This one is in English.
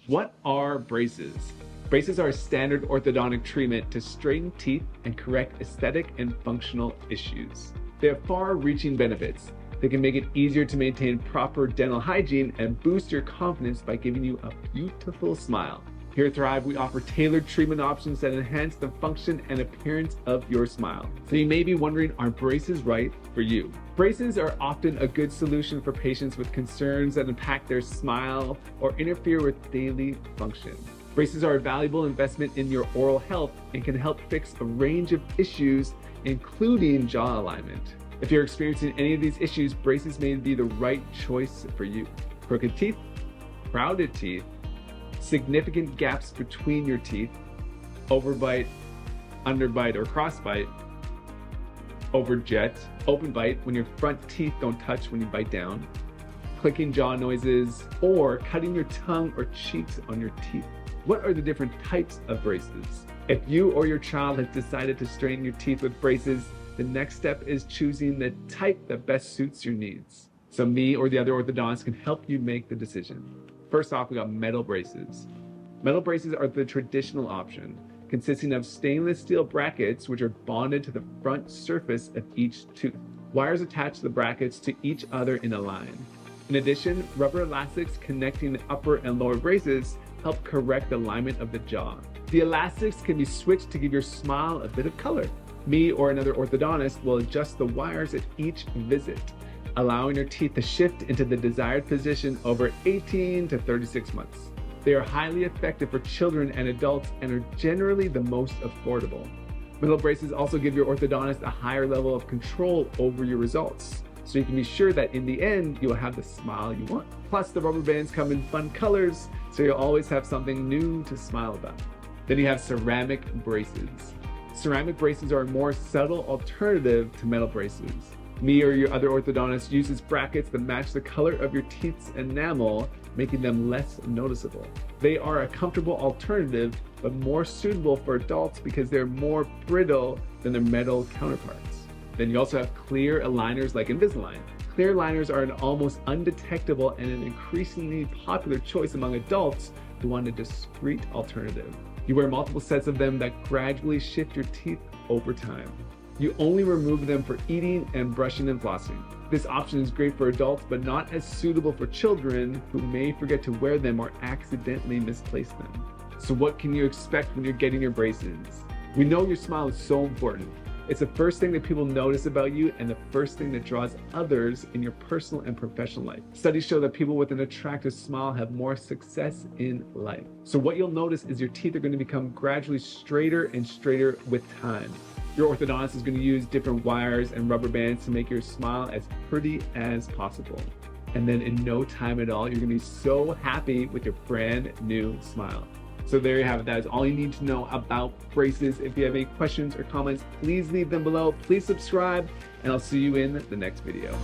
What are braces? Braces are a standard orthodontic treatment to straighten teeth and correct aesthetic and functional issues. They have far-reaching benefits. They can make it easier to maintain proper dental hygiene and boost your confidence by giving you a beautiful smile. Here at Thrive, we offer tailored treatment options that enhance the function and appearance of your smile. So you may be wondering, are braces right for you? Braces are often a good solution for patients with concerns that impact their smile or interfere with daily function. Braces are a valuable investment in your oral health and can help fix a range of issues, including jaw alignment. If you're experiencing any of these issues, braces may be the right choice for you. Crooked teeth, crowded teeth, significant gaps between your teeth, overbite, underbite, or crossbite, overjet, open bite when your front teeth don't touch when you bite down, clicking jaw noises, or cutting your tongue or cheeks on your teeth. What are the different types of braces? If you or your child has decided to straighten your teeth with braces, the next step is choosing the type that best suits your needs. So me or the other orthodontist can help you make the decision. First off, we got metal braces. Metal braces are the traditional option, consisting of stainless steel brackets which are bonded to the front surface of each tooth. Wires attach the brackets to each other in a line. In addition, rubber elastics connecting the upper and lower braces help correct the alignment of the jaw. The elastics can be switched to give your smile a bit of color. Me or another orthodontist will adjust the wires at each visit, allowing your teeth to shift into the desired position over 18 to 36 months. They are highly effective for children and adults and are generally the most affordable. Metal braces also give your orthodontist a higher level of control over your results, so you can be sure that in the end, you'll have the smile you want. Plus, the rubber bands come in fun colors, so you'll always have something new to smile about. Then you have ceramic braces. Ceramic braces are a more subtle alternative to metal braces. Me or your other orthodontist uses brackets that match the color of your teeth's enamel, making them less noticeable. They are a comfortable alternative, but more suitable for adults because they're more brittle than their metal counterparts. Then you also have clear aligners like Invisalign. Clear aligners are an almost undetectable and an increasingly popular choice among adults who want a discreet alternative. You wear multiple sets of them that gradually shift your teeth over time. You only remove them for eating and brushing and flossing. This option is great for adults, but not as suitable for children who may forget to wear them or accidentally misplace them. So what can you expect when you're getting your braces? We know your smile is so important. It's the first thing that people notice about you and the first thing that draws others in your personal and professional life. Studies show that people with an attractive smile have more success in life. So what you'll notice is your teeth are going to become gradually straighter and straighter with time. Your orthodontist is going to use different wires and rubber bands to make your smile as pretty as possible. And then in no time at all, you're going to be so happy with your brand new smile. So there you have it. That is all you need to know about braces. If you have any questions or comments, please leave them below. Please subscribe, and I'll see you in the next video.